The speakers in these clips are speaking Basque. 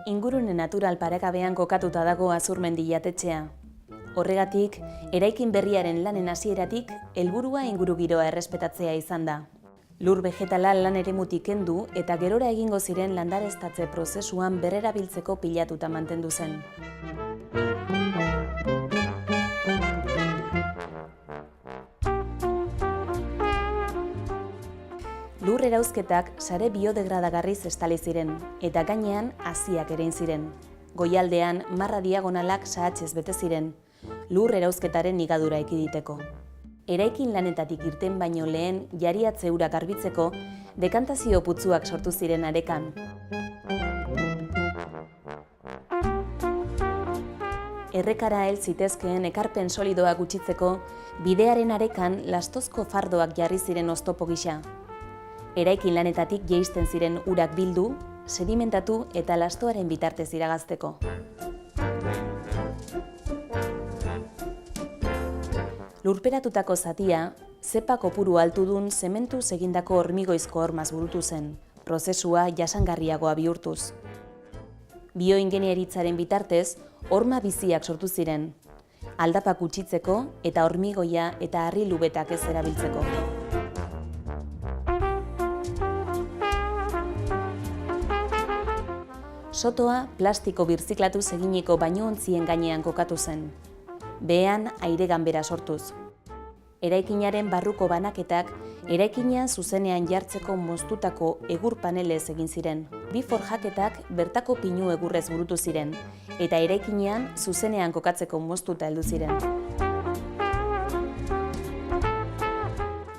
Ingurune natural parekabean kokatuta dago Azurmendi jatetxea. Horregatik, eraikin berriaren lanen hasieratik helburua ingurugiroa errespetatzea izan da. Lur vegetala lan eremutik kendu eta gerora egingo ziren landareztatze prozesuan berrerabiltzeko pilatuta mantendu zen. Lur erauzketak sare biodegradagarriz estali ziren, eta gainean haziak erein ziren. Goialdean marra diagonalak sahatsez bete ziren, lur erauzketaren higadura ekiditeko. Eraikin lanetatik irten baino lehen jariatze urak garbitzeko, dekantazio putzuak sortu ziren arekan. Errekara hel zitezkeen ekarpen solidoa gutxitzeko, bidearen arekan lastozko fardoak jarri ziren oztopo gisa. Eraikin lanetatik jeisten ziren urak bildu, sedimentatu eta lastoaren bitartez iragazteko. Lurperatutako zatia, zepa kopuru altudun zementuz egindako hormigoizko hormaz burutu zen, prozesua jasangarriagoa bihurtuz. Bioingenieritzaren bitartez, horma biziak sortu ziren, aldapak gutxitzeko eta hormigoia eta harri lubetak ez erabiltzeko. Sotoa plastiko birziklatuz eginiko bainuontzien gainean kokatu zen. Behean aire ganbera sortuz. Eraikinaren barruko banaketak eraikina zuzenean jartzeko moztutako egur panelez egin ziren. Bi forjaketak bertako pinu egurrez burutu ziren, eta eraikinean zuzenean kokatzeko moztuta heldu ziren.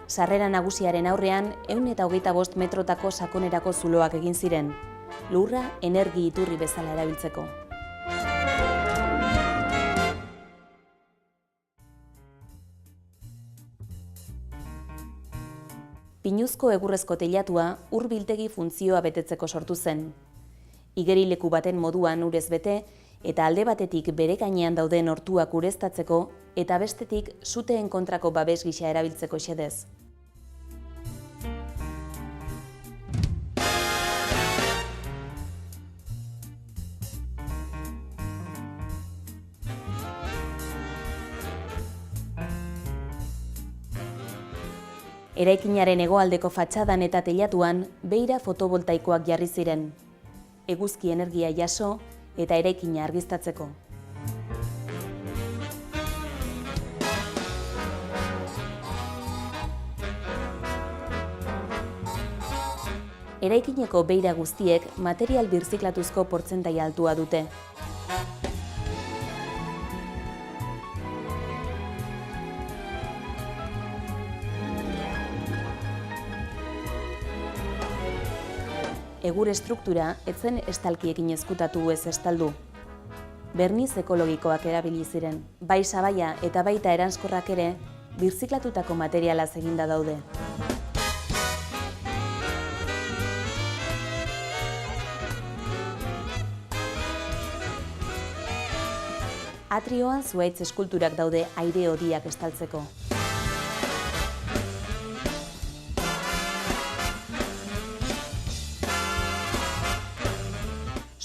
Sarrera nagusiaren aurrean 125 metrotako sakonerako zuloak egin ziren, lurra energi iturri bezala erabiltzeko. Pinuzko egurrezko teilatua ur-biltegi funtzioa betetzeko sortu zen. Igerileku baten moduan urez bete eta alde batetik bere gainean dauden hortuak ureztatzeko eta bestetik suteen kontrako babes gisa erabiltzeko xedez. Eraikinaren hegoaldeko fatxadan eta teilatuan beira fotovoltaikoak jarri ziren, eguzki energia jaso eta eraikina argiztatzeko. Eraikineko beira guztiek material birziklatuzko portzentai altua dute. Egur estruktura etzen estalkiekin ezkutatu ez estaldu. Berniz ekologikoak erabili ziren, bai sabaia eta baita eranskorrak ere, birziklatutako materialaz eginda daude. Atrioan zuhaitz eskulturak daude aire hodiak estaltzeko.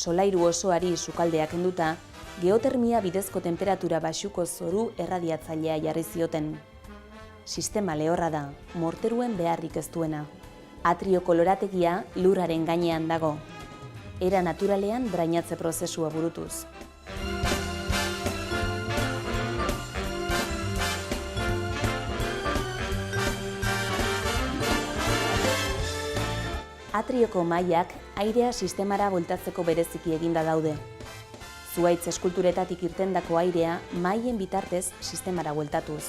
Solairu osoari sukaldeak kenduta, geotermia bidezko temperatura baxuko zoru erradiatzailea jarri zioten. Sistema lehorra da, morteruen beharrik ez duena. Atrio kolorategia lurraren gainean dago. Era naturalean drainatze prozesua burutuz. Atrioko mailak airea sistemara bueltatzeko bereziki eginda daude. Zuhaitz eskulturetatik irtendako airea mailen bitartez sistemara bueltatuz.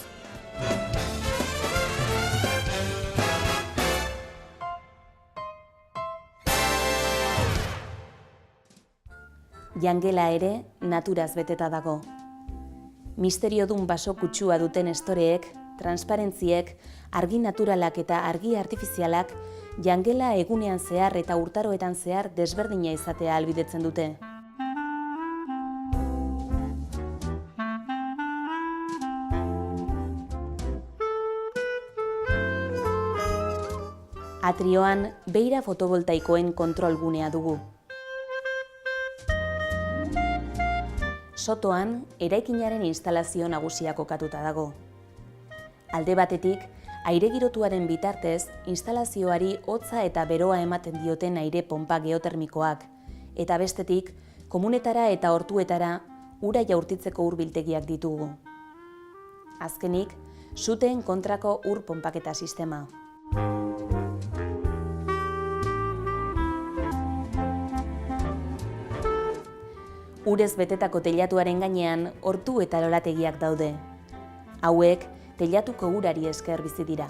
Jangela ere naturaz beteta dago. Misteriodun baso kutsua duten estoreek, transparentziek, argi naturalak eta argi artifizialak jangela egunean zehar eta urtaroetan zehar desberdina izatea ahalbidetzen dute. Atrioan beira fotovoltaikoen kontrolgunea dugu. Sotoan, eraikinaren instalazio nagusia kokatuta dago. Alde batetik, aire girotuaren bitartez, instalazioari hotza eta beroa ematen dioten aire ponpa geotermikoak, eta bestetik, komunetara eta hortuetara ura jaurtitzeko ur-biltegiak ditugu. Azkenik, suteen kontrako ur ponpaketa sistema. Urez betetako teilatuaren gainean hortu eta lorategiak daude. Hauek, teilatuko urari esker bizi dira.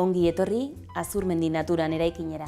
Ongi etorri Azurmendi Naturan eraikinera.